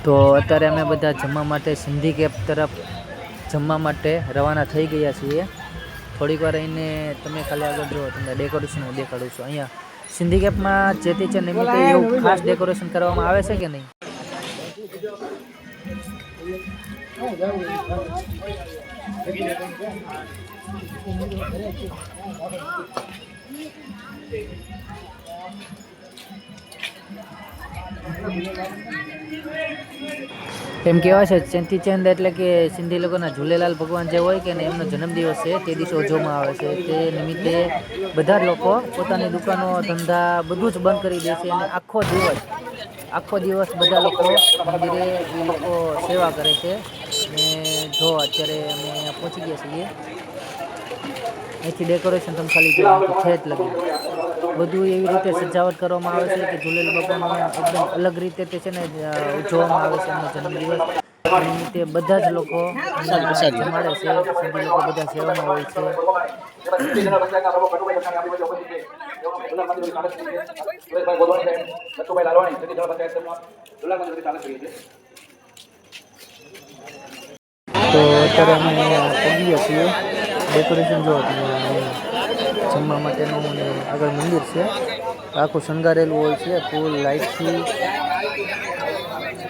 તો અત્યારે અમે બધા જમવા માટે સિંધી કેપ તરફ જમવા માટે રવાના થઈ ગયા છીએ. થોડીક વાર રહીને તમે ખાલી આગળ જુઓ, તમને ડેકોરેશન હું દેખાડું છું. અહીંયા સિંધી કેપમાં ચેટીચંડ નિમિત્તે એવું ખાસ ડેકોરેશન કરવામાં આવે છે કે નહીં? એમ કહેવાય છે ચેટીચંદ એટલે કે સિંધી લોકોના ઝૂલેલાલ ભગવાન જે હોય કે ને એમનો જન્મદિવસ છે તે દિવસે ઉજવવામાં આવે છે. તે નિમિત્તે બધા લોકો પોતાની દુકાનો ધંધા બધું જ બંધ કરી દે છે અને આખો દિવસ બધા લોકો મંદિરે એ લોકો સેવા કરે છે. ને જો અત્યારે અમે અહીંયા પહોંચી ગયા છીએ. અહીંથી ડેકોરેશન તમે ખાલી જો છે જ લગી બધું એવી રીતે સજાવટ કરવામાં આવે છે કે ઝૂલેલાલ બાપાનો એકદમ અલગ રીતે તે છે ને ઉજવવામાં આવે છે એમનો જન્મદિવસ. એ નિમિત્તે બધા જ લોકો જમાડે છે. સિંધી લોકો બધા સેવામાં હોય છે. તો અત્યારે અમે પહોંચી ગયા છીએ. ડેકોરેશન જો જમવા માટેનું અને આગળ મંદિર છે, આખું શણગારેલું હોય છે ફૂલ લાઇટથી.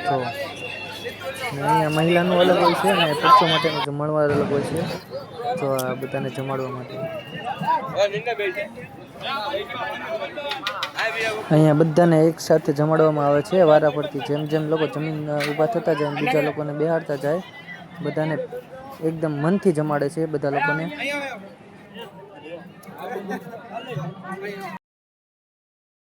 જો અહીંયા મહિલાનું અલગ હોય છે અને પુરુષો માટેનું જમણવાર અલગ હોય છે. તો આ બધાને જમાડવા માટે અહીંયા બધાને એક સાથે જમાડવામાં આવે છે વારા ફરતી. જેમ જેમ લોકો જમીન ઊભા થતા જાય બીજા લોકોને બેહાડતા જાય. બધાને એકદમ મનથી જમાડે છે બધા લોકોને.